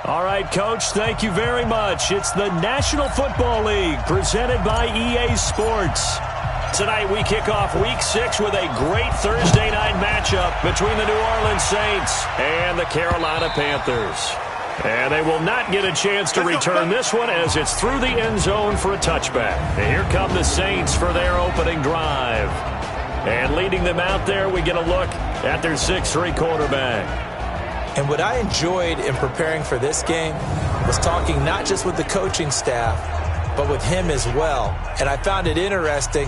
All right, Coach, thank you very much. It's the National Football League presented by EA Sports. Tonight we kick off Week 6 with a great Thursday night matchup between the New Orleans Saints and the Carolina Panthers. And they will not get a chance to return this one as it's through the end zone for a touchback. And here come the Saints for their opening drive. And leading them out there, we get a look at their 6'3" quarterback. And what I enjoyed in preparing for this game was talking not just with the coaching staff, but with him as well. And I found it interesting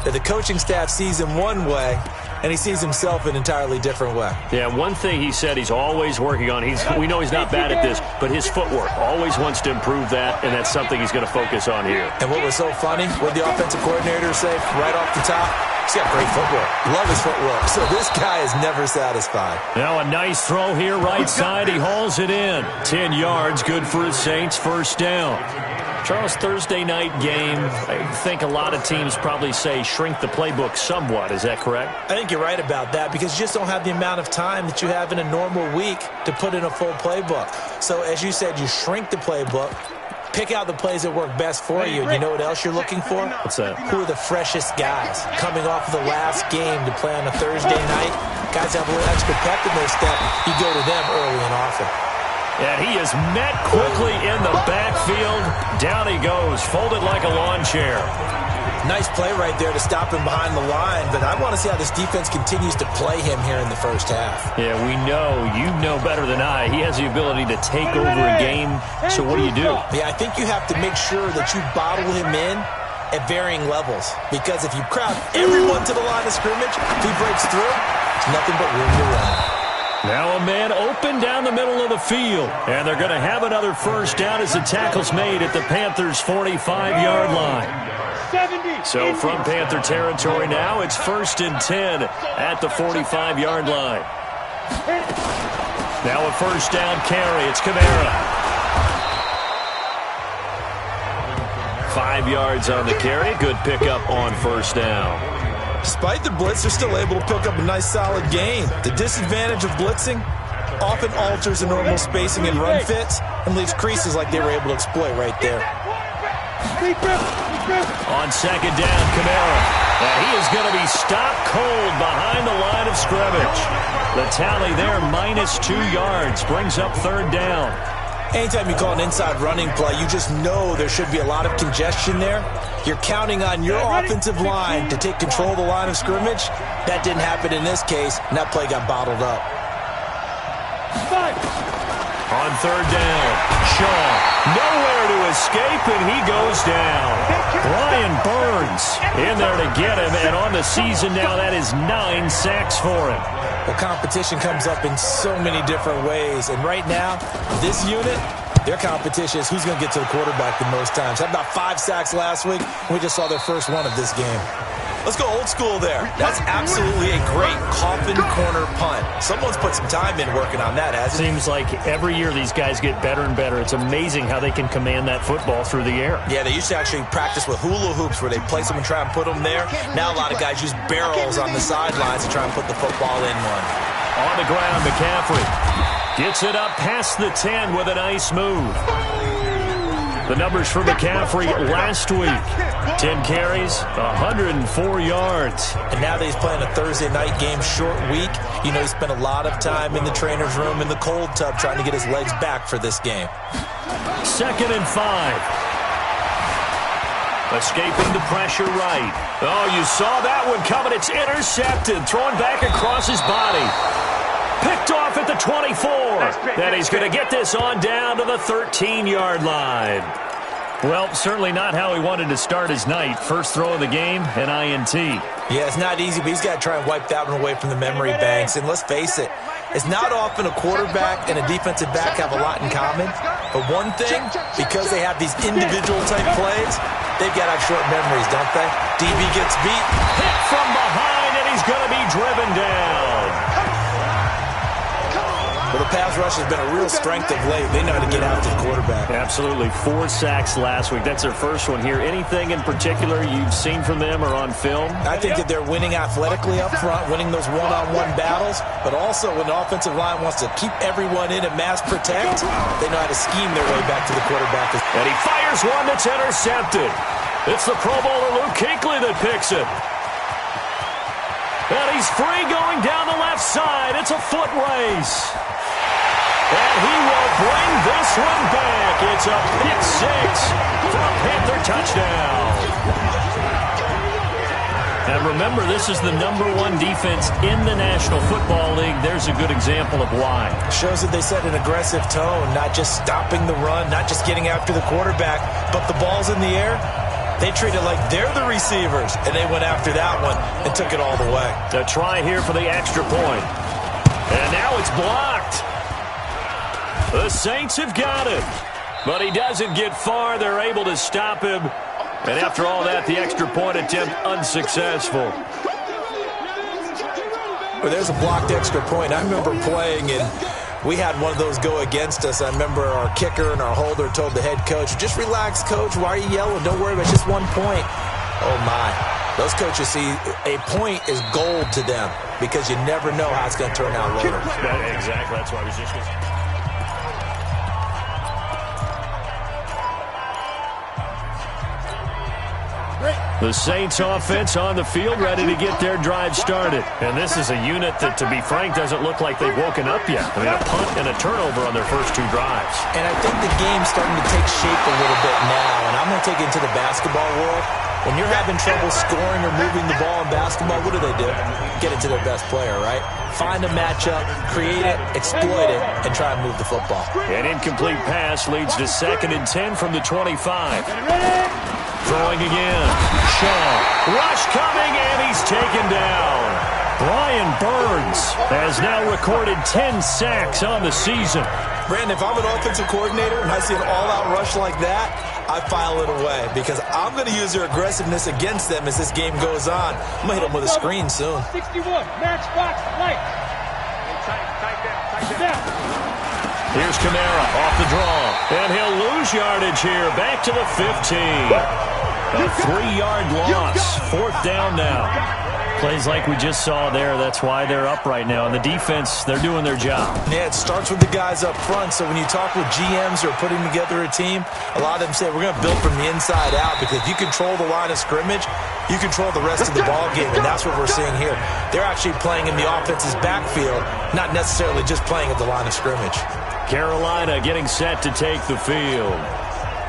that the coaching staff sees him one way, and he sees himself an entirely different way. Yeah, one thing he said he's always working on, we know he's not bad at this, but his footwork, always wants to improve that, and that's something he's going to focus on here. And what was so funny, what the offensive coordinator say right off the top? He's got great footwork. Love his footwork. So this guy is never satisfied. Now a nice throw here right side. He hauls it in. 10 yards, good for his Saints, first down. Charles, Thursday night game, I think a lot of teams probably say shrink the playbook somewhat. Is that correct? I think you're right about that because you just don't have the amount of time that you have in a normal week to put in a full playbook. So as you said, you shrink the playbook, pick out the plays that work best for you. And you know what else you're looking for? What's that? Who are the freshest guys coming off of the last game to play on a Thursday night? Guys have a little extra pep in their step. You go to them early and often. And he is met quickly in the backfield. Down he goes, folded like a lawn chair. Nice play right there to stop him behind the line, but I want to see how this defense continues to play him here in the first half. Yeah, we know. You know better than I. He has the ability to take over a game, so what do you do? Yeah, I think you have to make sure that you bottle him in at varying levels, because if you crowd everyone to the line of scrimmage, if he breaks through, it's nothing but room to run. Now a man open down the middle of the field. And they're going to have another first down as the tackle's made at the Panthers' 45-yard line. So from Panther territory now, it's 1st and 10 at the 45-yard line. Now a first down carry. It's Kamara. 5 yards on the carry. Good pickup on first down. Despite the blitz, they're still able to pick up a nice, solid gain. The disadvantage of blitzing often alters the normal spacing and run fits and leaves creases like they were able to exploit right there. On second down, Kamara. And he is going to be stopped cold behind the line of scrimmage. The tally there, -2 yards, brings up third down. Anytime you call an inside running play, you just know there should be a lot of congestion there. You're counting on your offensive line to take control of the line of scrimmage. That didn't happen in this case, and that play got bottled up. On third down, Shaw nowhere to escape, and he goes down. Brian Burns in there to get him, and on the season now, that is 9 sacks for him. Well, competition comes up in so many different ways, and right now, this unit, their competition is who's going to get to the quarterback the most times. Had about 5 sacks last week, and we just saw their first one of this game. Let's go old school there. That's absolutely a great coffin corner punt. Someone's put some time in working on that, hasn't it? Seems like every year these guys get better and better. It's amazing how they can command that football through the air. Yeah, they used to actually practice with hula hoops where they place them and try and put them there. Now a lot of guys use barrels on the sidelines to try and put the football in one. On the ground, McCaffrey gets it up past the 10 with a nice move. The numbers for McCaffrey last week. 10 carries, 104 yards. And now that he's playing a Thursday night game, short week, you know he spent a lot of time in the trainer's room in the cold tub trying to get his legs back for this game. 2nd and 5. Escaping the pressure right. Oh, you saw that one coming. It's intercepted. Thrown back across his body. Picked off at the 24. Then he's going to get this on down to the 13-yard line. Well, certainly not how he wanted to start his night. First throw of the game, an INT. Yeah, it's not easy, but he's got to try and wipe that one away from the memory banks. And let's face it, it's not often a quarterback and a defensive back have a lot in common. But one thing, because they have these individual-type plays, they've got to have short memories, don't they? DB gets beat. Hit from behind, and he's going to be driven down. Well, the pass rush has been a real strength of late. They know how to get after the quarterback. Absolutely. 4 sacks last week. That's their first one here. Anything in particular you've seen from them or on film? I think that they're winning athletically up front, winning those one-on-one battles, but also when the offensive line wants to keep everyone in and mass protect, they know how to scheme their way back to the quarterback. And he fires one that's intercepted. It's the Pro Bowler Luke Kuechly that picks it. And he's free going down the left side. It's a foot race. And he will bring this one back. It's a pick six for a Panther touchdown. And remember, this is the #1 defense in the National Football League. There's a good example of why. Shows that they set an aggressive tone, not just stopping the run, not just getting after the quarterback, but the ball's in the air. They treat it like they're the receivers, and they went after that one and took it all the way. A try here for the extra point. And now it's blocked. The Saints have got it. But he doesn't get far. They're able to stop him. And after all that, the extra point attempt unsuccessful. Well, there's a blocked extra point. I remember playing, and we had one of those go against us. I remember our kicker and our holder told the head coach, just relax, coach. Why are you yelling? Don't worry about it. It's just 1 point. Oh, my. Those coaches see a point is gold to them because you never know how it's going to turn out later. Exactly. That's why I was just going to... The Saints offense on the field, ready to get their drive started. And this is a unit that, to be frank, doesn't look like they've woken up yet. I mean, a punt and a turnover on their first 2 drives. And I think the game's starting to take shape a little bit now. And I'm going to take it into the basketball world. When you're having trouble scoring or moving the ball in basketball, what do? Get it to their best player, right? Find a matchup, create it, exploit it, and try and move the football. An incomplete pass leads to 2nd and 10 from the 25. Throwing again. Shaw. Rush coming, and he's taken down. Brian Burns has now recorded 10 sacks on the season. Brandon, if I'm an offensive coordinator and I see an all-out rush like that, I file it away because I'm going to use their aggressiveness against them as this game goes on. I'm going to hit them with a screen soon. 61, match box, light. Here's Kamara off the draw, and he'll lose yardage here. Back to the 15. A 3-yard loss. 4th down now. Plays like we just saw there. That's why they're up right now. And the defense, they're doing their job. Yeah, it starts with the guys up front. So when you talk with GMs who are putting together a team, a lot of them say, we're going to build from the inside out because if you control the line of scrimmage, you control the rest of the ball game, and that's what we're seeing here. They're actually playing in the offense's backfield, not necessarily just playing at the line of scrimmage. Carolina getting set to take the field.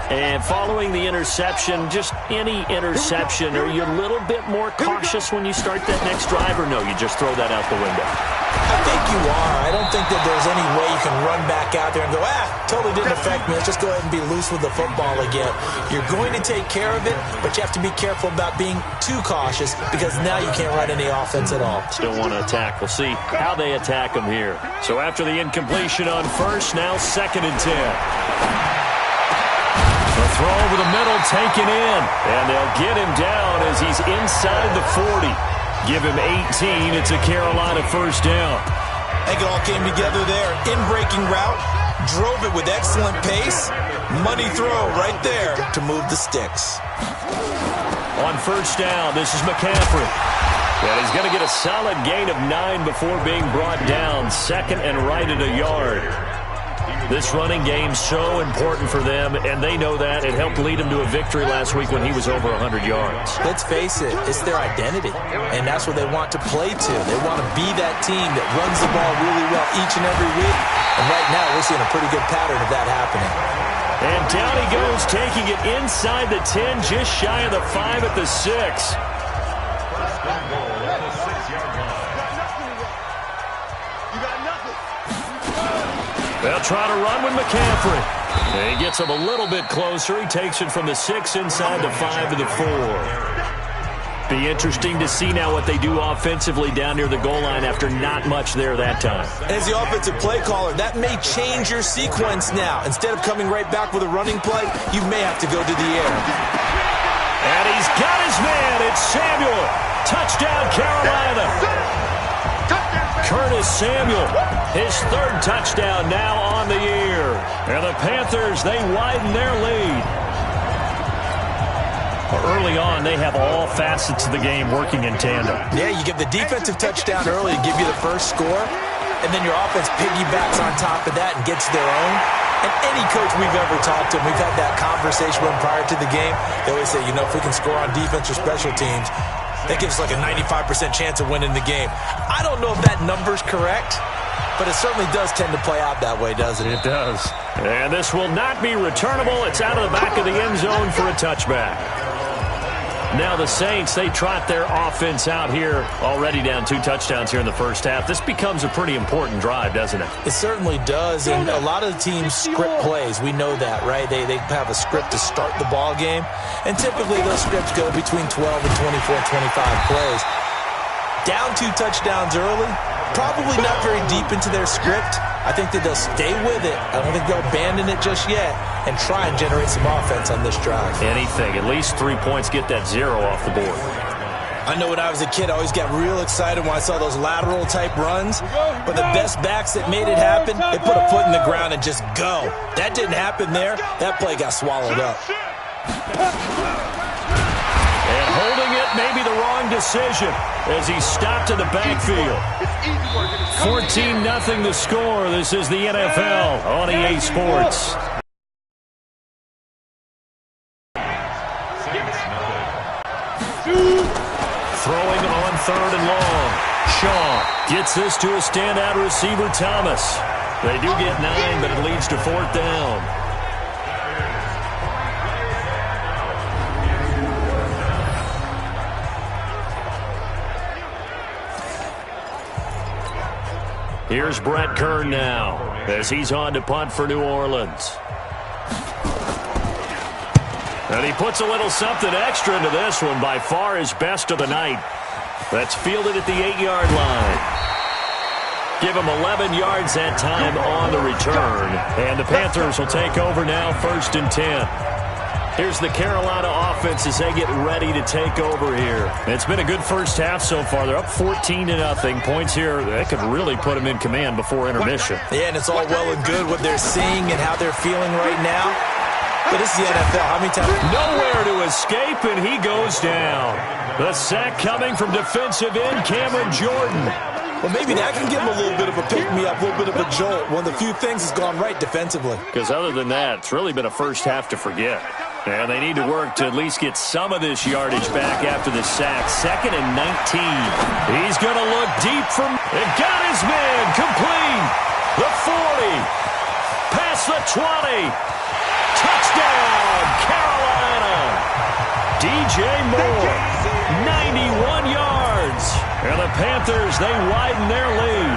And following the interception, just any interception, are you a little bit more cautious when you start that next drive, or no, you just throw that out the window? I think you are. I don't think that there's any way you can run back out there and go, totally didn't affect me. Let's just go ahead and be loose with the football again. You're going to take care of it, but you have to be careful about being too cautious because now you can't run any offense at all. Still want to attack. We'll see how they attack them here. So after the incompletion on first, now 2nd and 10. The throw over the middle, taken in, and they'll get him down as he's inside the 40. Give him 18. It's a Carolina 1st down. I think it all came together there. In-breaking route, drove it with excellent pace. Money throw right there to move the sticks. On 1st down, this is McCaffrey. And he's going to get a solid gain of 9 before being brought down. 2nd and right at a yard. This running game's so important for them, and they know that. It helped lead them to a victory last week when he was over 100 yards. Let's face it, it's their identity, and that's what they want to play to. They want to be that team that runs the ball really well each and every week, and right now we're seeing a pretty good pattern of that happening. And down he goes, taking it inside the 10, just shy of the 5 at the 6. They'll try to run with McCaffrey. And he gets him a little bit closer. He takes it from the 6 inside the 5 to the 4. Be interesting to see now what they do offensively down near the goal line after not much there that time. As the offensive play caller, that may change your sequence now. Instead of coming right back with a running play, you may have to go to the air. And he's got his man. It's Samuel. Touchdown, Carolina. Curtis Samuel, his third touchdown now on the year. And the Panthers, they widen their lead. Early on, they have all facets of the game working in tandem. Yeah, you give the defensive touchdown early to give you the first score, and then your offense piggybacks on top of that and gets their own. And any coach we've ever talked to, we've had that conversation with them prior to the game, they always say, if we can score on defense or special teams, that gives us like a 95% chance of winning the game. I don't know if that number's correct, but it certainly does tend to play out that way, doesn't it? It does. And this will not be returnable. It's out of the back of the end zone for a touchback. Now the Saints, they trot their offense out here, already down 2 touchdowns here in the first half. This becomes a pretty important drive, doesn't it? It certainly does, and a lot of the teams script plays. We know that, right? They have a script to start the ball game, and typically those scripts go between 12 and 24, 25 plays. Down 2 touchdowns early, probably not very deep into their script. I think that they'll stay with it. I don't think they'll abandon it just yet and try and generate some offense on this drive. Anything. At least 3 points, get that 0 off the board. I know when I was a kid, I always got real excited when I saw those lateral-type runs. But the best backs that made it happen, they put a foot in the ground and just go. That didn't happen there. That play got swallowed up. And holding it may be the wrong decision as he stopped in the backfield. 14-0 the score. This is the NFL on EA Sports. Throwing on 3rd and long. Shaw gets this to a standout receiver, Thomas. They do get 9, but it leads to 4th down. Here's Brett Kern now as he's on to punt for New Orleans. And he puts a little something extra into this one, by far his best of the night. That's fielded at the 8-yard line. Give him 11 yards that time on the return. And the Panthers will take over now, 1st and 10. Here's the Carolina offense as they get ready to take over here. It's been a good first half so far. They're up 14-0. Points here, that could really put them in command before intermission. Yeah, and it's all well and good what they're seeing and how they're feeling right now. But this is the NFL. How many times? Nowhere to escape, and he goes down. The sack coming from defensive end Cameron Jordan. Well, maybe that can give him a little bit of a pick-me-up, a little bit of a jolt. One of the few things that's gone right defensively. Because other than that, it's really been a first half to forget. And they need to work to at least get some of this yardage back after the sack. 2nd and 19. He's going to look deep from... It got his man complete. The 40. Past the 20. Touchdown, Carolina. DJ Moore. 91 yards. And the Panthers, they widen their lead.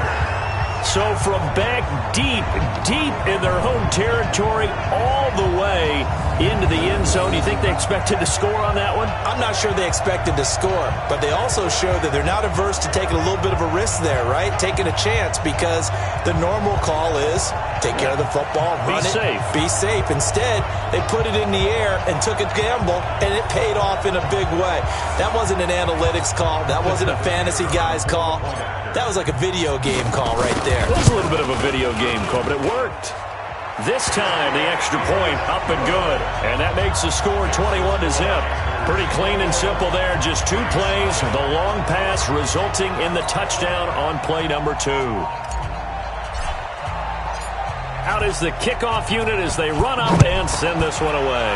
So from back deep in their home territory all the way into the end zone, you think they expected to score on that one? I'm not sure they expected to score, but they also showed that they're not averse to taking a little bit of a risk there, right? Taking a chance, because the normal call is take care of the football, run it, be safe. Instead, they put it in the air and took a gamble, and it paid off in a big way. That wasn't an analytics call. That wasn't a fantasy guy's call. That was like a video game call right there. It was a little bit of a video game call, but it worked. This time, the extra point up and good. And that makes the score 21-0. Pretty clean and simple there. Just 2 plays. The long pass resulting in the touchdown on play number 2. Out is the kickoff unit as they run up and send this one away.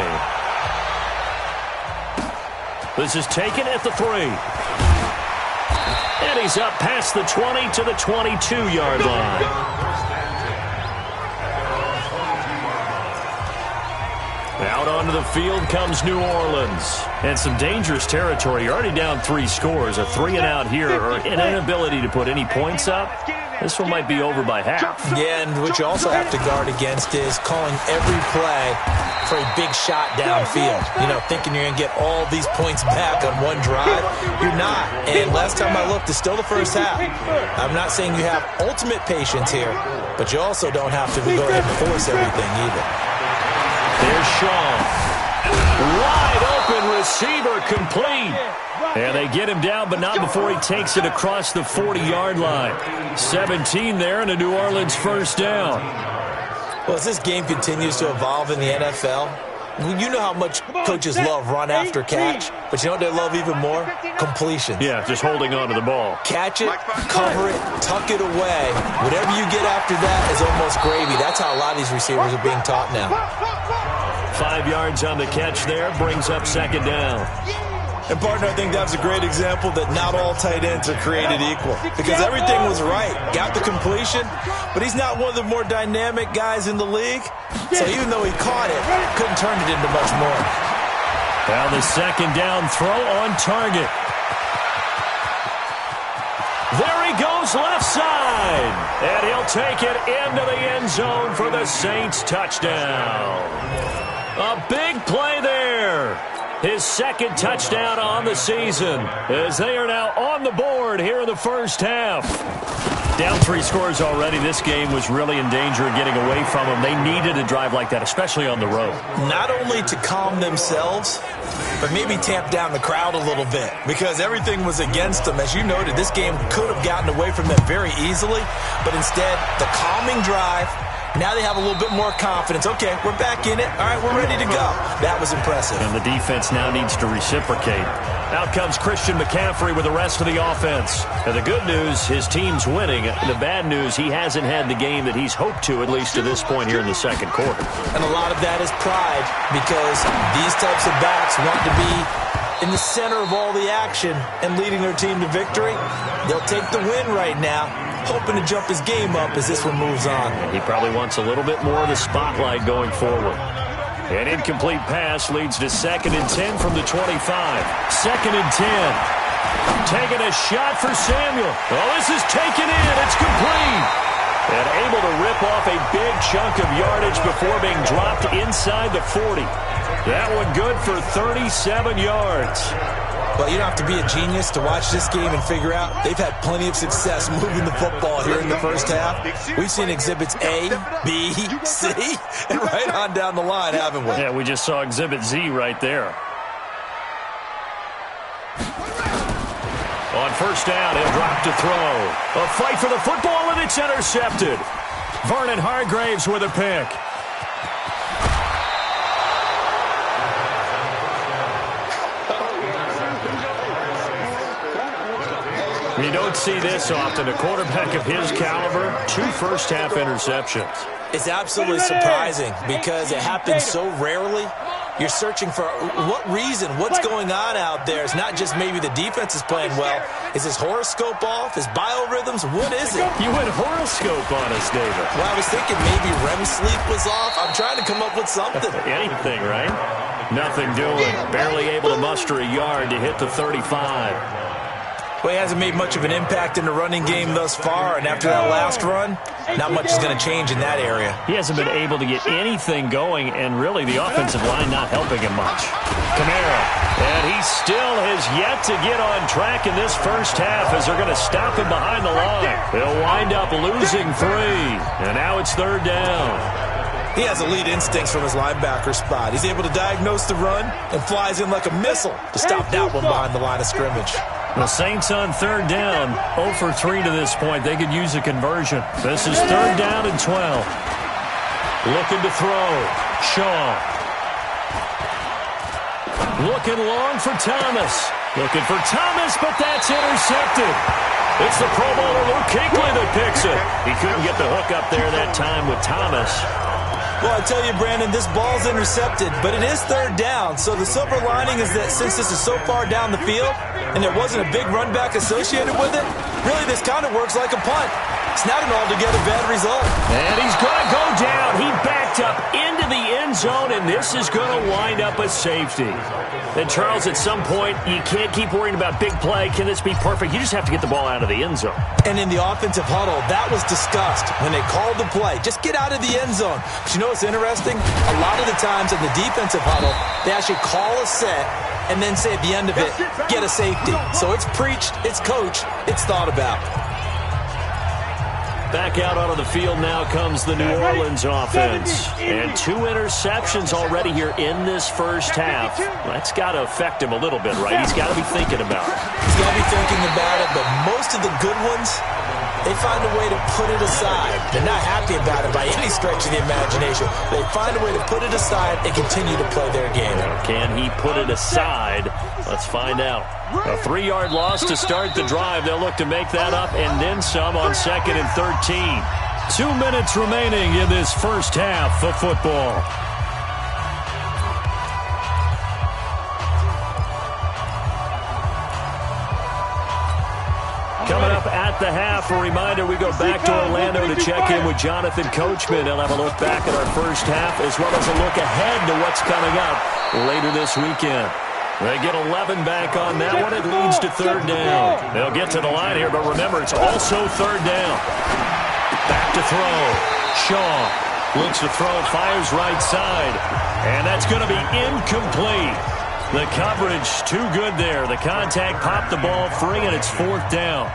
This is taken at the 3. And he's up past the 20 to the 22-yard line. Out onto the field comes New Orleans. And some dangerous territory. You're already down 3 scores. A 3-and-out here, or an inability to put any points up. This one might be over by half. Yeah, and what you also have to guard against is calling every play for a big shot downfield. Thinking you're going to get all these points back on one drive. You're not. And last time I looked, it's still the first half. I'm not saying you have ultimate patience here, but you also don't have to go ahead and force everything either. There's Shaw. Wide open receiver, complete. And they get him down, but not before he takes it across the 40-yard line. 17 there, and a New Orleans first down. Well, as this game continues to evolve in the NFL, you know how much coaches love run after catch, but you know what they love even more? Completion. Yeah, just holding on to the ball. Catch it, cover it, tuck it away. Whatever you get after that is almost gravy. That's how a lot of these receivers are being taught now. 5 yards on the catch there, brings up second down. And, partner, I think that was a great example that not all tight ends are created equal because everything was right. Got the completion, but he's not one of the more dynamic guys in the league. So even though he caught it, couldn't turn it into much more. Now the second down throw on target. There he goes left side. And he'll take it into the end zone for the Saints touchdown. A big play there. His second touchdown on the season as they are now on the board here in the first half. Down 3 scores already. This game was really in danger of getting away from them. They needed a drive like that, especially on the road. Not only to calm themselves, but maybe tamp down the crowd a little bit because everything was against them. As you noted, this game could have gotten away from them very easily, but instead, the calming drive. Now they have a little bit more confidence. Okay, we're back in it. All right, we're ready to go. That was impressive. And the defense now needs to reciprocate. Out comes Christian McCaffrey with the rest of the offense. And the good news, his team's winning. The bad news, he hasn't had the game that he's hoped to, at least to this point here in the second quarter. And a lot of that is pride because these types of backs want to be in the center of all the action and leading their team to victory. They'll take the win right now, hoping to jump his game up as this one moves on. He probably wants a little bit more of the spotlight going forward. An incomplete pass leads to 2nd and 10 from the 25. 2nd and 10. Taking a shot for Samuel. Oh, this is taken in. It's complete. And able to rip off a big chunk of yardage before being dropped inside the 40. That one good for 37 yards. Well, you don't have to be a genius to watch this game and figure out they've had plenty of success moving the football here in the first half. We've seen exhibits A, B, C, and right on down the line, haven't we? Yeah, we just saw exhibit Z right there. On first down, he'll drop to throw. A fight for the football, and it's intercepted. Vernon Hargraves with a pick. You don't see this often. A quarterback of his caliber, 2 first-half interceptions. It's absolutely surprising because it happens so rarely. You're searching for what reason, what's going on out there. It's not just maybe the defense is playing well. Is his horoscope off? His biorhythms? What is it? You went horoscope on us, David. Well, I was thinking maybe REM sleep was off. I'm trying to come up with something. Anything, right? Nothing doing. Barely able to muster a yard to hit the 35. Well, he hasn't made much of an impact in the running game thus far, and after that last run, not much is going to change in that area. He hasn't been able to get anything going, and really the offensive line not helping him much. Kamara, and he still has yet to get on track in this first half as they're going to stop him behind the line. They'll wind up losing 3, and now it's 3rd down. He has elite instincts from his linebacker spot. He's able to diagnose the run and flies in like a missile to stop that one behind the line of scrimmage. The Saints on 3rd down, 0 for 3 to this point. They could use a conversion. This is 3rd down and 12. Looking to throw. Shaw. Looking long for Thomas. Looking for Thomas, but that's intercepted. It's the Pro Bowler Luke Kuechly that picks it. He couldn't get the hook up there that time with Thomas. Well, I tell you, Brandon, this ball's intercepted, but it is 3rd down. So the silver lining is that since this is so far down the field and there wasn't a big run back associated with it, really this kind of works like a punt. It's not an altogether bad result. And he's going to go down. He backed up into the end zone, and this is going to wind up a safety. And, Charles, at some point, you can't keep worrying about big play. Can this be perfect? You just have to get the ball out of the end zone. And in the offensive huddle, that was discussed when they called the play. Just get out of the end zone. But you know what's interesting? A lot of the times in the defensive huddle, they actually call a set and then say at the end of it, get a safety. So it's preached, it's coached, it's thought about. Back out onto the field now comes the New Orleans offense. And 2 interceptions already here in this first half. That's got to affect him a little bit, right? He's got to be thinking about it. He's got to be thinking about it, but most of the good ones, they find a way to put it aside. They're not happy about it by any stretch of the imagination. They find a way to put it aside and continue to play their game. Can he put it aside? Let's find out. A 3-yard loss to start the drive. They'll look to make that up and then some on 2nd and 13. 2 minutes remaining in this first half of football. Coming up at the half, a reminder, we go back to Orlando to check in with Jonathan Coachman. He'll have a look back at our first half as well as a look ahead to what's coming up later this weekend. They get 11 back on that one. It leads to 3rd down. They'll get to the line here, but remember, it's also 3rd down. Back to throw. Shaw looks to throw, fires right side. And that's going to be incomplete. The coverage too good there. The contact popped the ball free, and it's 4th down.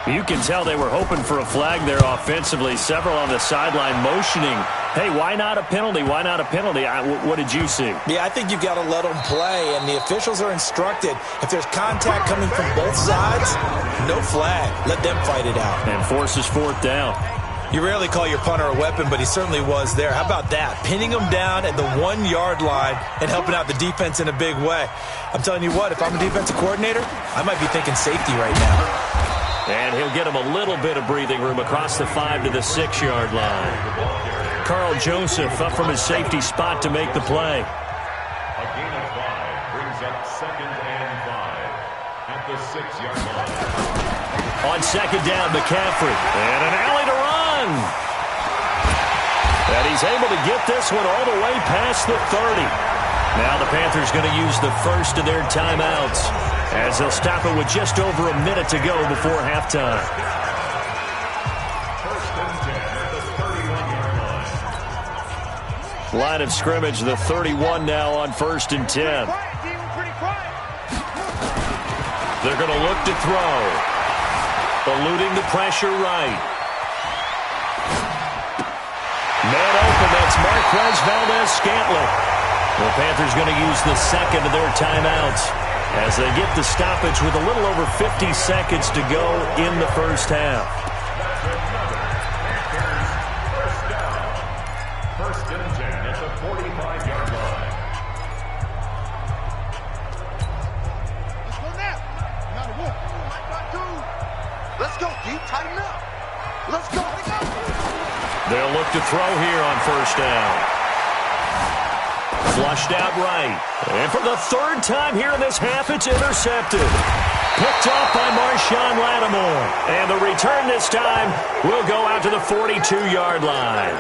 You can tell they were hoping for a flag there offensively. Several on the sideline motioning. Hey, why not a penalty? Why not a penalty? What did you see? Yeah, I think you've got to let them play, and the officials are instructed. If there's contact coming from both sides, no flag. Let them fight it out. And forces 4th down. You rarely call your punter a weapon, but he certainly was there. How about that? Pinning him down at the 1-yard line and helping out the defense in a big way. I'm telling you what, if I'm a defensive coordinator, I might be thinking safety right now. And he'll get him a little bit of breathing room across the 5 to the 6-yard line. Carl Joseph up from his safety spot to make the play. A gain of 5 brings up 2nd and 5 at the 6-yard line. On 2nd down, McCaffrey. And an alley to run. And he's able to get this one all the way past the 30. Now the Panthers going to use the first of their timeouts as they'll stop it with just over a minute to go before halftime. 1st and 10 at the 31-yard line. Line of scrimmage, the 31 now on 1st and 10. They're going to look to throw. Eluding the pressure right. Man open, that's Marquez Valdez-Scantling. The Panthers going to use the 2nd of their timeouts as they get the stoppage with a little over 50 seconds to go in the first half. First down. 1st and 10 at the 45-yard line. Let's go now. Not a wolf. Let's go, D. Tighten up. Let's go. They'll look to throw here on 1st down. Flushed out right. And for the 3rd time here in this half, it's intercepted. Picked off by Marshawn Lattimore. And the return this time will go out to the 42-yard line.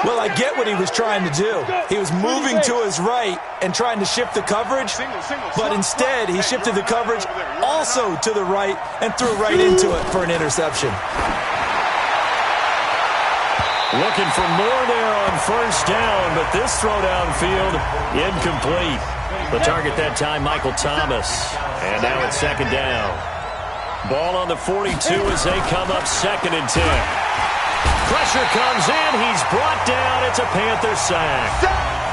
Well, I get what he was trying to do. He was moving to his right and trying to shift the coverage, but instead he shifted the coverage also to the right and threw right into it for an interception. Looking for more there on 1st down, but this throw downfield incomplete. The target that time, Michael Thomas. And now it's 2nd down. Ball on the 42 as they come up 2nd and 10. Pressure comes in. He's brought down. It's a Panther sack.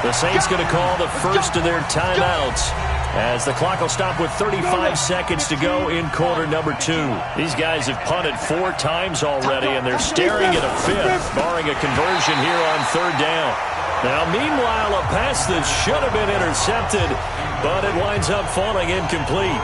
The Saints going to call the first of their timeouts as the clock will stop with 35 seconds to go in quarter number 2. These guys have punted 4 times already, and they're staring at a 5th, barring a conversion here on 3rd down. Now, meanwhile, a pass that should have been intercepted, but it winds up falling incomplete.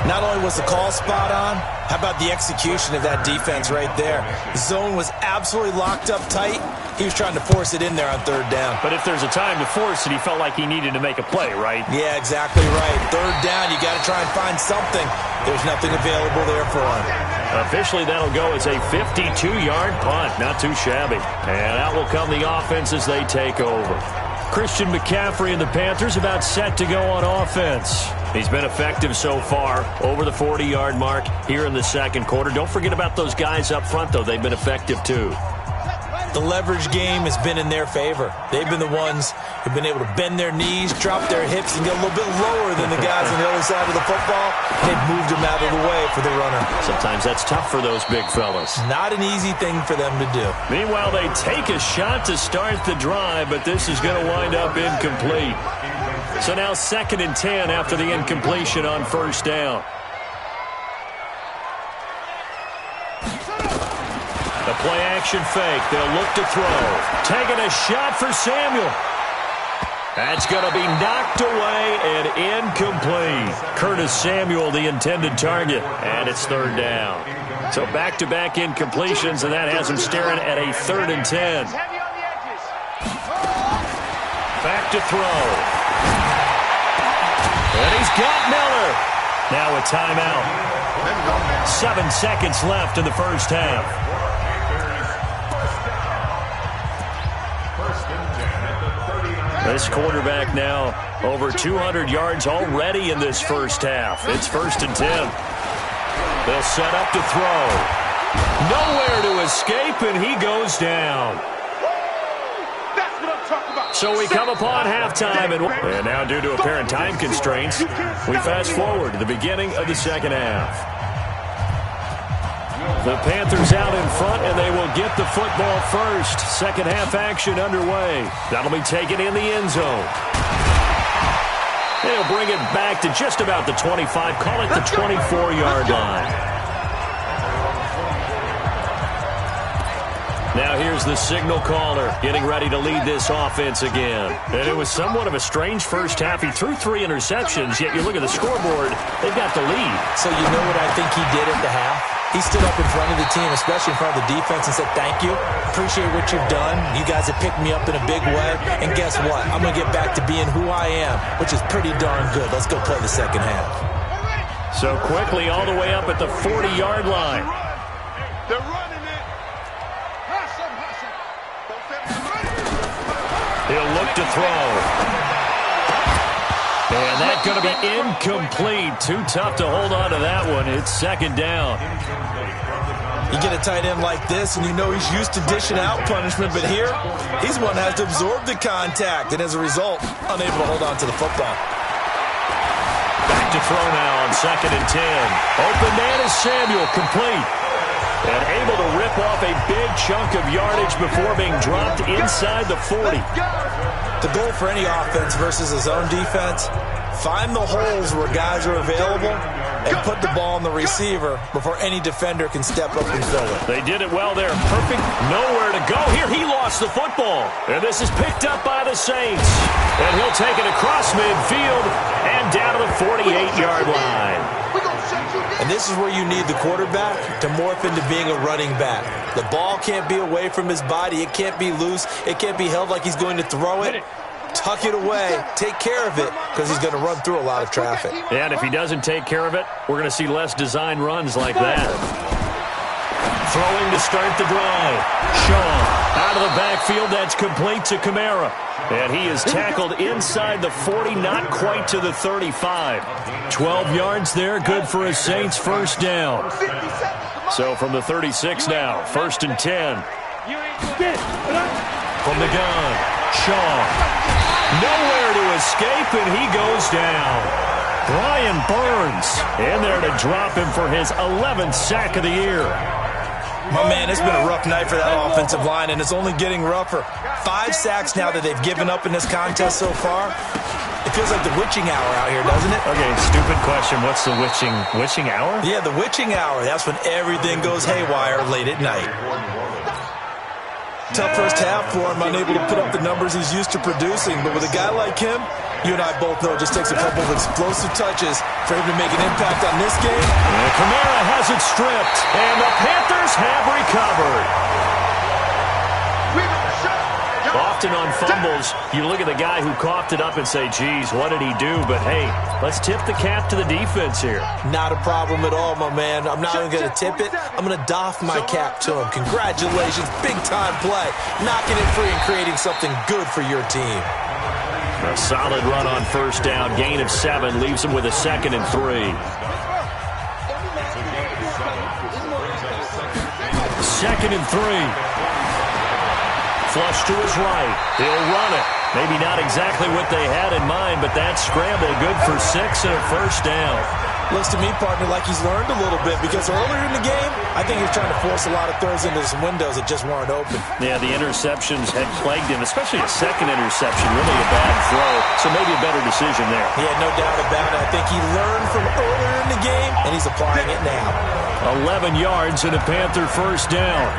Not only was the call spot on, how about the execution of that defense right there? The zone was absolutely locked up tight. He was trying to force it in there on 3rd down. But if there's a time to force it, he felt like he needed to make a play, right? Yeah, exactly right. 3rd down, you got to try and find something. There's nothing available there for him. Officially, that'll go as a 52-yard punt. Not too shabby. And out will come the offense as they take over. Christian McCaffrey and the Panthers about set to go on offense. He's been effective so far, over the 40-yard mark here in the 2nd quarter. Don't forget about those guys up front, though. They've been effective, too. The leverage game has been in their favor. They've been the ones who've been able to bend their knees, drop their hips, and get a little bit lower than the guys on the other side of the football. They've moved them out of the way for the runner. Sometimes that's tough for those big fellas. Not an easy thing for them to do. Meanwhile, they take a shot to start the drive, but this is going to wind up incomplete. So now 2nd and 10 after the incompletion on 1st down. The play-action fake. They'll look to throw. Taking a shot for Samuel. That's going to be knocked away and incomplete. Curtis Samuel, the intended target. And it's 3rd down. So back-to-back incompletions, and that has him staring at a 3rd and 10. Back to throw. And he's got Miller. Now a timeout. 7 seconds left in the first half. This quarterback now over 200 yards already in this first half. It's 1st and 10. They'll set up to throw. Nowhere to escape, and he goes down. That's what I'm talking about. So we come upon halftime, and now due to apparent time constraints, we fast forward to the beginning of the second half. The Panthers out in front, and they will get the football first. Second half action underway. That'll be taken in the end zone. They'll bring it back to just about the 25, call it the 24-yard line. Now here's the signal caller getting ready to lead this offense again. And it was somewhat of a strange first half. He threw 3 interceptions, yet you look at the scoreboard, they've got the lead. So you know what I think he did at the half? He stood up in front of the team, especially in front of the defense, and said, thank you. Appreciate what you've done. You guys have picked me up in a big way. And guess what? I'm going to get back to being who I am, which is pretty darn good. Let's go play the second half. So quickly all the way up at the 40-yard line. They're running it. Hustle. He'll look to throw. And that's going to be incomplete. Too tough to hold on to that one. It's 2nd down. You get a tight end like this, and you know he's used to dishing out punishment, but here, he's one that has to absorb the contact, and as a result, unable to hold on to the football. Back to throw now on 2nd and 10. Open man is Samuel, complete. And able to rip off a big chunk of yardage before being dropped inside the 40. The goal for any offense versus his own defense, find the holes where guys are available and put the ball on the receiver before any defender can step up and fill it. They did it well there. Perfect. Nowhere to go. Here he lost the football. And this is picked up by the Saints. And he'll take it across midfield and down to the 48-yard line. And this is where you need the quarterback to morph into being a running back. The ball can't be away from his body. It can't be loose. It can't be held like he's going to throw it. Tuck it away. Take care of it because he's going to run through a lot of traffic. And if he doesn't take care of it, we're going to see less design runs like that. Throwing to start the drive. Shaw out of the backfield. That's complete to Kamara. And he is tackled inside the 40, not quite to the 35. 12 yards there, good for a Saints first down. So from the 36 now, 1st and 10. From the gun, Shaw. Nowhere to escape, and he goes down. Brian Burns in there to drop him for his 11th sack of the year. My man, it's been a rough night for that offensive line, and it's only getting rougher. 5 sacks now that they've given up in this contest so far. It feels like the witching hour out here, doesn't it? Okay, stupid question. What's the witching hour? Yeah, the witching hour. That's when everything goes haywire late at night. Tough first half for him, unable to put up the numbers he's used to producing. But with a guy like him, you and I both know it just takes a couple of explosive touches for him to make an impact on this game. And Kamara has it stripped, and the Panthers have recovered. Often on fumbles, you look at the guy who coughed it up and say, geez, what did he do? But, hey, let's tip the cap to the defense here. Not a problem at all, my man. I'm not even going to tip it. I'm going to doff my cap to him. Congratulations. Big-time play. Knocking it free and creating something good for your team. A solid run on first down. Gain of 7 leaves him with a 2nd and 3. 2nd and 3. flush to his right. He'll run it. Maybe not exactly what they had in mind, but that scramble good for 6 and a first down. Looks to me, partner, like he's learned a little bit because earlier in the game, I think he was trying to force a lot of throws into some windows that just weren't open. Yeah, the interceptions had plagued him, especially a second interception, really a bad throw. So maybe a better decision there. Yeah, no doubt about it. I think he learned from earlier in the game, and he's applying it now. 11 yards and a Panther first down.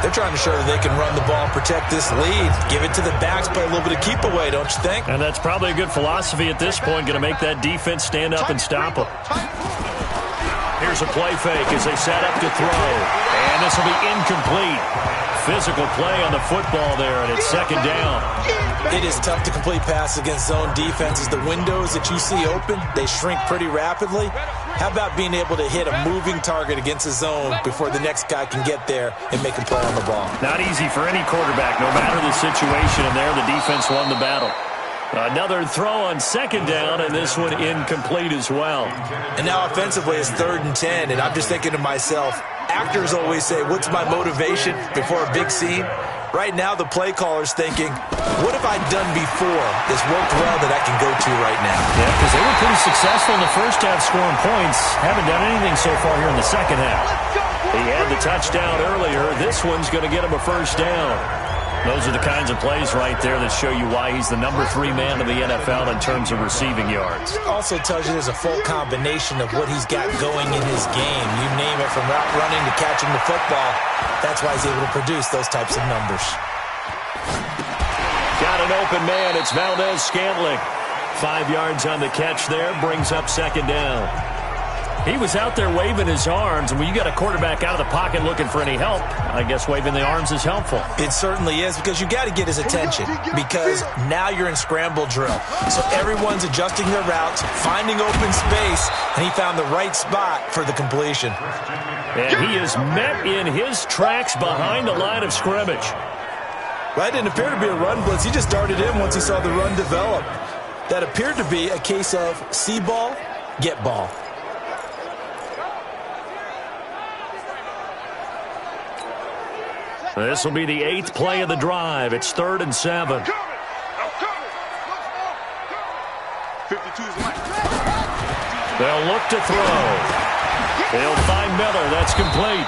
They're trying to show that they can run the ball, protect this lead, give it to the backs, play a little bit of keep away, don't you think? And that's probably a good philosophy at this point, going to make that defense stand up and stop them. Here's a play fake as they set up to throw. And this will be incomplete. Physical play on the football there, and it's second down. It is tough to complete passes against zone defenses. The windows that you see open, they shrink pretty rapidly. How about being able to hit a moving target against a zone before the next guy can get there and make a play on the ball? Not easy for any quarterback, no matter the situation, and there the defense won the battle. Another throw on second down, and this one incomplete as well. And now offensively it's 3rd and 10, and I'm just thinking to myself, actors always say, what's my motivation before a big scene? Right now the play caller's thinking, what have I done before that's worked well that I can go to right now? Yeah, because they were pretty successful in the first half scoring points. Haven't done anything so far here in the second half. He had the touchdown earlier. This one's going to get him a first down. Those are the kinds of plays right there that show you why he's the number 3 man in the NFL in terms of receiving yards. Also tells you there's a full combination of what he's got going in his game. You name it, from route running to catching the football. That's why he's able to produce those types of numbers. Got an open man. It's Valdez-Scantling. 5 yards on the catch there. Brings up second down. He was out there waving his arms, and when you got a quarterback out of the pocket looking for any help, I guess waving the arms is helpful. It certainly is, because you got to get his attention, because now you're in scramble drill. So everyone's adjusting their routes, finding open space, and he found the right spot for the completion. And he is met in his tracks behind the line of scrimmage. Well, that didn't appear to be a run blitz. He just darted in once he saw the run develop. That appeared to be a case of see ball, get ball. This will be the 8th play of the drive. It's 3rd and 7. They'll look to throw. They'll find Miller. That's complete.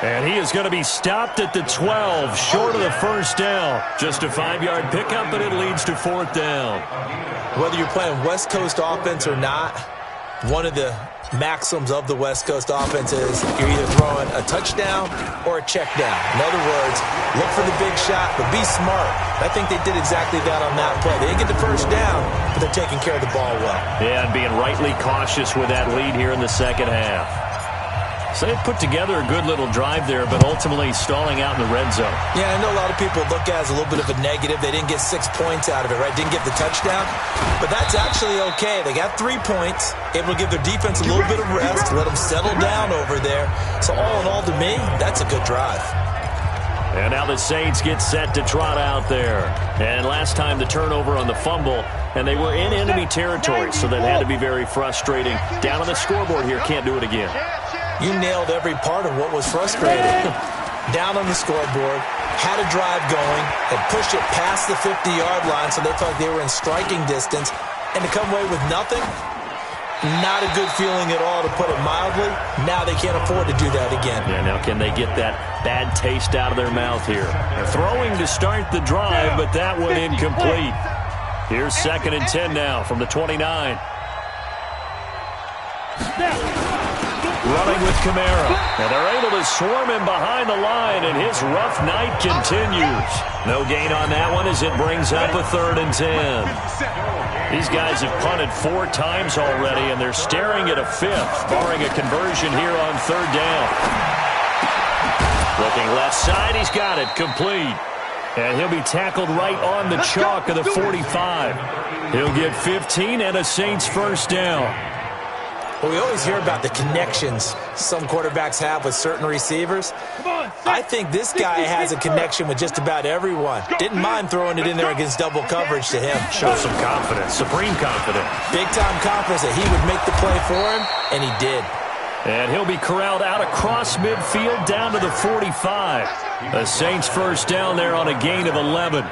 And he is going to be stopped at the 12, short of the first down. Just a 5-yard pickup, but it leads to 4th down. Whether you're playing West Coast offense or not, one of the maxims of the West Coast offense is you're either throwing a touchdown or a check down. In other words, look for the big shot, but be smart. I think they did exactly that on that play. They didn't get the first down, but they're taking care of the ball well. Yeah, and being rightly cautious with that lead here in the second half. So they put together a good little drive there, but ultimately stalling out in the red zone. Yeah, I know a lot of people look at it as a little bit of a negative. They didn't get 6 points out of it, right? Didn't get the touchdown. But that's actually okay. They got 3 points, able to give their defense a little bit of rest, let them settle down over there. So all in all, to me, that's a good drive. And now the Saints get set to trot out there. And last time the turnover on the fumble, and they were in enemy territory, so that had to be very frustrating. Down on the scoreboard here, can't do it again. You nailed every part of what was frustrating. Down on the scoreboard, had a drive going, had pushed it past the 50-yard line so they felt like they were in striking distance, and to come away with nothing, not a good feeling at all, to put it mildly. Now they can't afford to do that again. Yeah, now can they get that bad taste out of their mouth here? They're throwing to start the drive, but that one incomplete. Here's 2nd and 10 now from the 29. Running with Kamara. And they're able to swarm him behind the line, and his rough night continues. No gain on that one as it brings up a 3rd and 10. These guys have punted 4 times already, and they're staring at a 5th, barring a conversion here on 3rd down. Looking left side, he's got it, complete. And he'll be tackled right on the chalk of the 45. He'll get 15 and a Saints first down. Well, we always hear about the connections some quarterbacks have with certain receivers. I think this guy has a connection with just about everyone. Didn't mind throwing it in there against double coverage to him. Show some confidence, supreme confidence. Big-time confidence that he would make the play for him, and he did. And he'll be corralled out across midfield down to the 45. The Saints first down there on a gain of 11.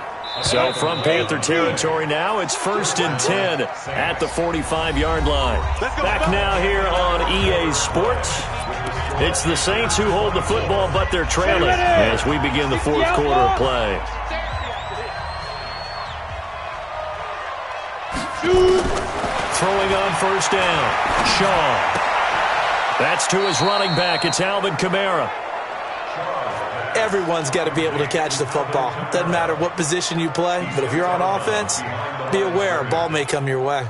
So from Panther territory now, it's 1st and 10 at the 45-yard line. Back now here on EA Sports. It's the Saints who hold the football, but they're trailing as we begin the fourth quarter of play. Throwing on first down, Shaw. That's to his running back. It's Alvin Kamara. Everyone's got to be able to catch the football. Doesn't matter what position you play, but if you're on offense, be aware a ball may come your way.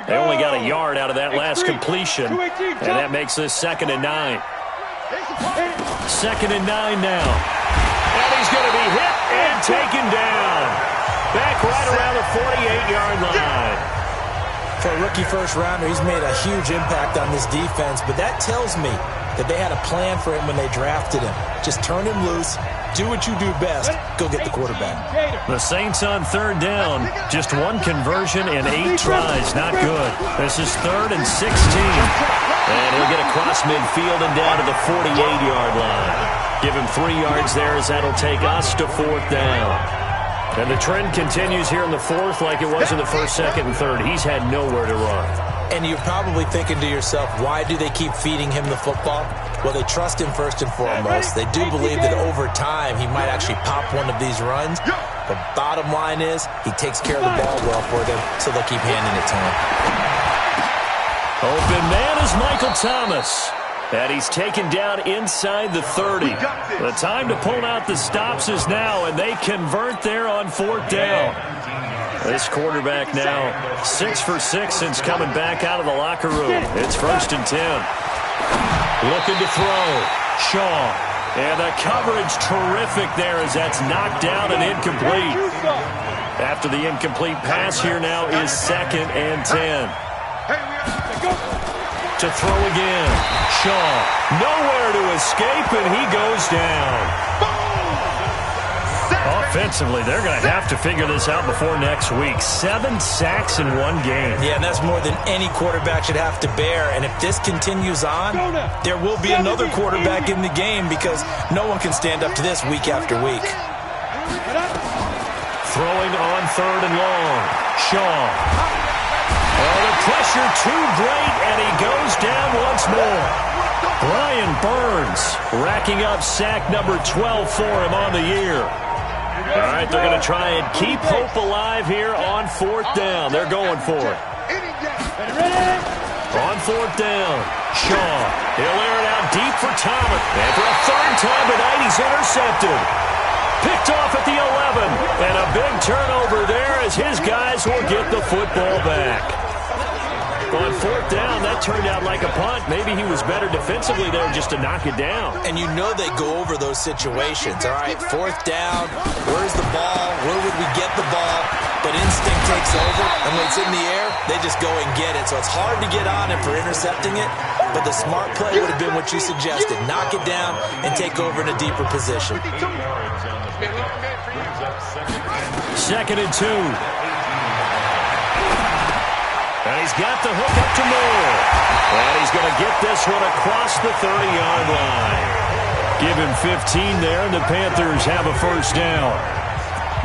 They only got a yard out of that last completion, and that makes this 2nd and 9. 2nd and 9 now. And he's going to be hit and taken down. Back right around the 48-yard line. For a rookie first-rounder, he's made a huge impact on this defense, but that tells me that they had a plan for him when they drafted him. Just turn him loose, do what you do best, go get the quarterback. The Saints on 3rd down, just 1 conversion and 8 tries, not good. This is 3rd and 16. And he'll get across midfield and down to the 48-yard line. Give him 3 yards there as that'll take us to 4th down. And the trend continues here in the 4th like it was in the 1st, 2nd, and 3rd. He's had nowhere to run. And you're probably thinking to yourself, why do they keep feeding him the football? Well, they trust him first and foremost. They do believe that over time he might actually pop one of these runs. But bottom line is he takes care of the ball well for them, so they'll keep handing it to him. Open man is Michael Thomas. And he's taken down inside the 30. The time to pull out the stops is now, and they convert there on 4th down. This quarterback now 6 for 6 since coming back out of the locker room. It's 1st and 10. Looking to throw. Shaw. And the coverage terrific there as that's knocked down and incomplete. After the incomplete pass here now is 2nd and 10. To throw again. Shaw. Nowhere to escape, and he goes down. Offensively, they're going to have to figure this out before next week. 7 sacks in 1 game. Yeah, and that's more than any quarterback should have to bear. And if this continues on, there will be another quarterback in the game because no one can stand up to this week after week. Throwing on 3rd and long. Shaw. Oh, the pressure too great, and he goes down once more. Brian Burns racking up sack number 12 for him on the year. All right, they're going to try and keep hope alive here on 4th down. They're going for it. On 4th down, Shaw. He'll air it out deep for Thomas. And for a 3rd time tonight, he's intercepted. Picked off at the 11. And a big turnover there as his guys will get the football back. On 4th down, that turned out like a punt. Maybe he was better defensively there just to knock it down. And you know they go over those situations. All right, 4th down, where's the ball? Where would we get the ball? But instinct takes over, and when it's in the air, they just go and get it. So it's hard to get on him for intercepting it, but the smart play would have been what you suggested. Knock it down and take over in a deeper position. 2nd and 2. And he's got the hook up to Moore. And he's going to get this one across the 30-yard line. Give him 15 there, and the Panthers have a 1st down.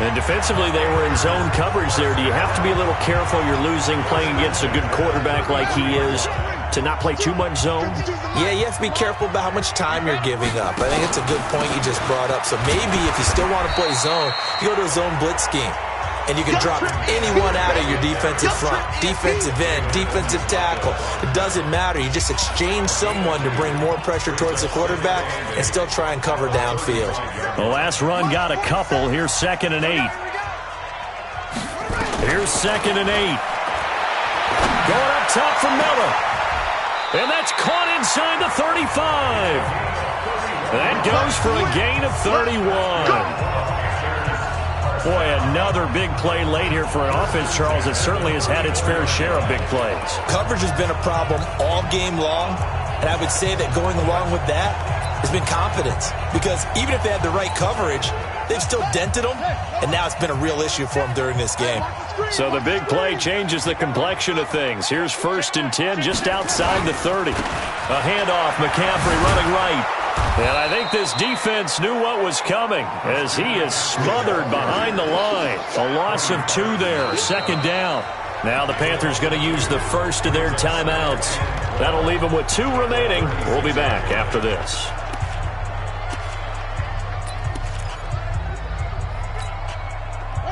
And defensively, they were in zone coverage there. Do you have to be a little careful? You're losing playing against a good quarterback like he is to not play too much zone? Yeah, you have to be careful about how much time you're giving up. I think it's a good point you just brought up. So maybe if you still want to play zone, you go to a zone blitz scheme. And you can drop anyone out of your defensive front, defensive end, defensive tackle. It doesn't matter. You just exchange someone to bring more pressure towards the quarterback and still try and cover downfield. The last run got a couple. Here's 2nd and 8. Here's 2nd and 8. Going up top for Miller. And that's caught inside the 35. That goes for a gain of 31. Boy, another big play late here for an offense, Charles, that certainly has had its fair share of big plays. Coverage has been a problem all game long, and I would say that going along with that has been confidence. Because even if they had the right coverage, they've still dented them, and now it's been a real issue for them during this game. So the big play changes the complexion of things. Here's 1st and 10 just outside the 30. A handoff, McCaffrey running right. And I think this defense knew what was coming as he is smothered behind the line. A loss of 2 there, 2nd down. Now the Panthers going to use the first of their timeouts. That'll leave them with 2 remaining. We'll be back after this.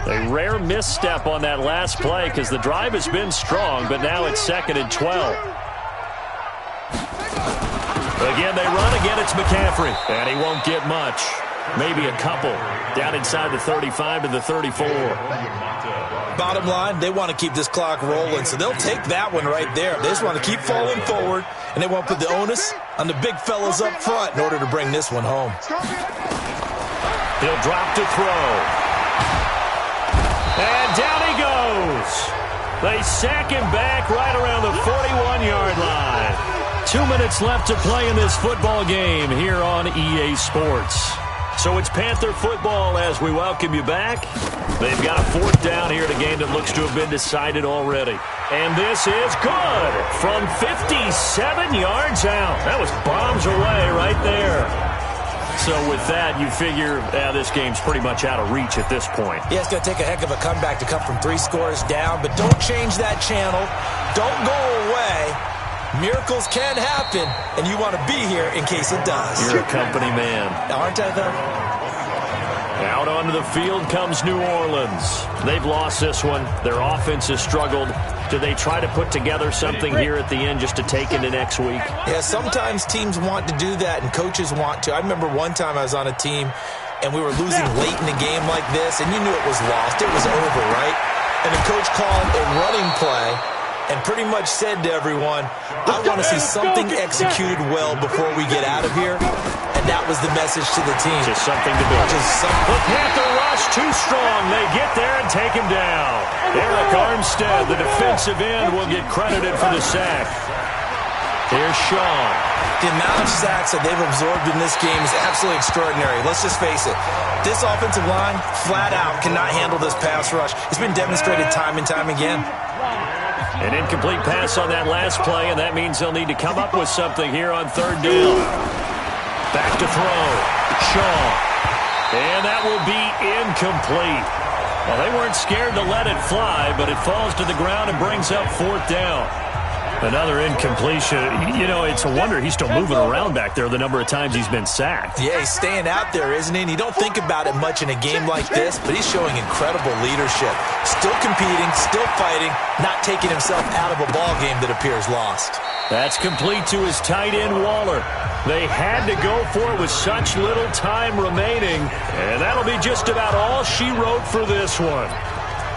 A rare misstep on that last play because the drive has been strong, but now it's 2nd and 12. Again, they run. Again, it's McCaffrey. And he won't get much. Maybe a couple. Down inside the 35 to the 34. Bottom line, they want to keep this clock rolling, so they'll take that one right there. They just want to keep falling forward, and they want to put the onus on the big fellas up front in order to bring this one home. He'll drop to throw. And down he goes. They sack him back right around the 41-yard line. 2 minutes left to play in this football game here on EA Sports. So it's Panther football as we welcome you back. They've got a 4th down here in a game that looks to have been decided already. And this is good from 57 yards out. That was bombs away right there. So with that, you figure this game's pretty much out of reach at this point. Yeah, it's going to take a heck of a comeback to come from 3 scores down, but don't change that channel. Don't go away. Miracles can happen, and you want to be here in case it does. You're a company man. Aren't I, though? Out onto the field comes New Orleans. They've lost this one. Their offense has struggled. Do they try to put together something here at the end just to take into next week? Yeah, sometimes teams want to do that, and coaches want to. I remember one time I was on a team, and we were losing late in a game like this, and you knew it was lost. It was over, right? And the coach called a running play and pretty much said to everyone, I want to see something executed well before we get out of here. And that was the message to the team. Just something to do. The Panther rush too strong. They get there and take him down. Eric Armstead, the defensive end, will get credited for the sack. Here's Sean. The amount of sacks that they've absorbed in this game is absolutely extraordinary. Let's just face it. This offensive line, flat out, cannot handle this pass rush. It's been demonstrated time and time again. An incomplete pass on that last play, and that means they'll need to come up with something here on 3rd down. Back to throw. Shaw. And that will be incomplete. Well, they weren't scared to let it fly, but it falls to the ground and brings up 4th down. Another incompletion. You know, it's a wonder he's still moving around back there the number of times he's been sacked. Yeah, he's staying out there, isn't he? And you don't think about it much in a game like this, but he's showing incredible leadership. Still competing, still fighting, not taking himself out of a ball game that appears lost. That's complete to his tight end, Waller. They had to go for it with such little time remaining, and that'll be just about all she wrote for this one.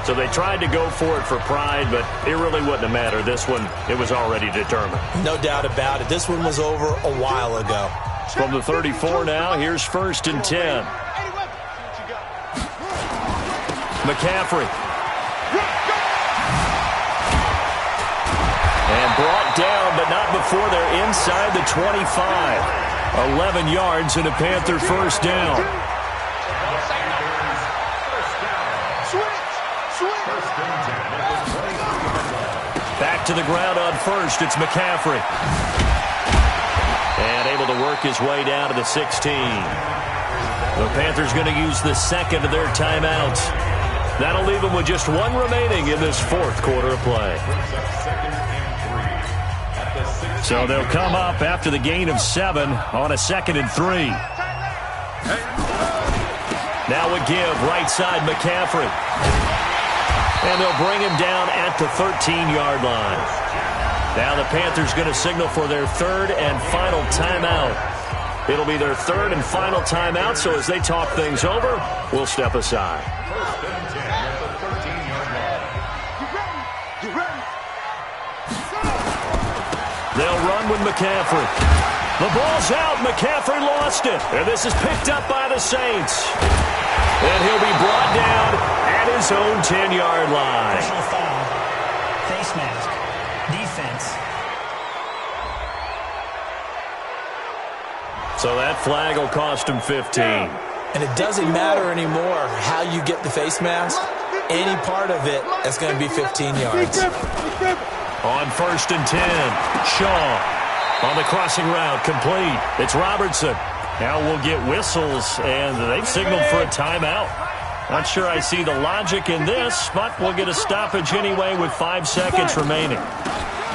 So they tried to go for it for pride, but it really wouldn't have mattered. This one, it was already determined. No doubt about it. This one was over a while ago. From the 34 now, here's 1st and 10. McCaffrey. And brought down, but not before they're inside the 25. 11 yards and a Panther 1st down. Back to the ground on 1st. It's McCaffrey. And able to work his way down to the 16. The Panthers going to use the 2nd of their timeouts. That'll leave them with just 1 remaining in this 4th quarter of play. So they'll come up after the gain of 7 on a 2nd and 3. Now a give right side McCaffrey. And they'll bring him down at the 13-yard line. Now the Panthers going to signal for their 3rd and final timeout. It'll be their 3rd and final timeout, so as they talk things over, we'll step aside. They'll run with McCaffrey. The ball's out. McCaffrey lost it. And this is picked up by the Saints. And he'll be brought down at his own 10-yard line. Personal foul. Face mask. Defense. So that flag will cost him 15. And it doesn't matter anymore how you get the face mask. Any part of it, that's going to be 15 yards. On 1st and 10, Shaw on the crossing route, complete. It's Robertson. Now we'll get whistles, and they've signaled for a timeout. Not sure I see the logic in this, but we'll get a stoppage anyway with 5 seconds remaining.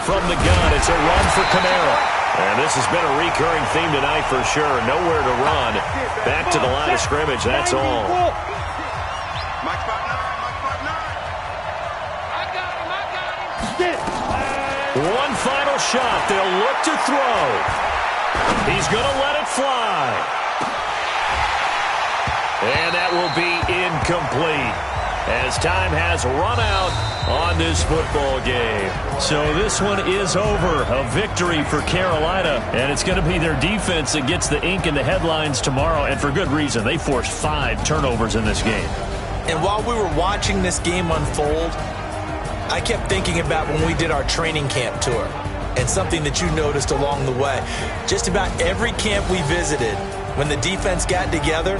From the gun, it's a run for Kamara. And this has been a recurring theme tonight for sure. Nowhere to run. Back to the line of scrimmage, that's all. One final shot. They'll look to throw. He's going to let it fly. And that will be incomplete, as time has run out on this football game. So this one is over. A victory for Carolina, and it's going to be their defense that gets the ink in the headlines tomorrow, and for good reason. They forced 5 turnovers in this game. And while we were watching this game unfold, I kept thinking about when we did our training camp tour, and something that you noticed along the way. Just about every camp we visited, when the defense got together,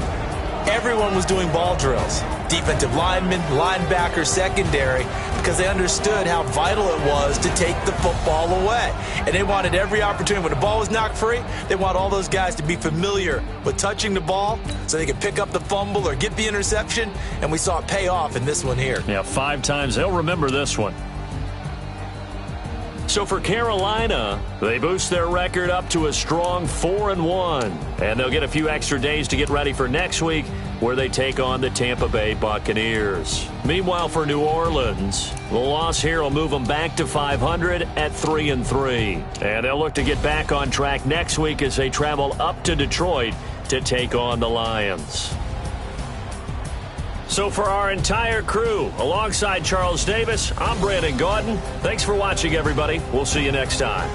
everyone was doing ball drills. Defensive linemen, linebackers, secondary, because they understood how vital it was to take the football away. And they wanted every opportunity. When the ball was knocked free, they want all those guys to be familiar with touching the ball so they could pick up the fumble or get the interception. And we saw it pay off in this one here. Yeah, 5 times. They'll remember this one. So for Carolina, they boost their record up to a strong 4-1. And they'll get a few extra days to get ready for next week, where they take on the Tampa Bay Buccaneers. Meanwhile, for New Orleans, the loss here will move them back to 500 at 3-3. And they'll look to get back on track next week as they travel up to Detroit to take on the Lions. So for our entire crew, alongside Charles Davis, I'm Brandon Gaudin. Thanks for watching, everybody. We'll see you next time.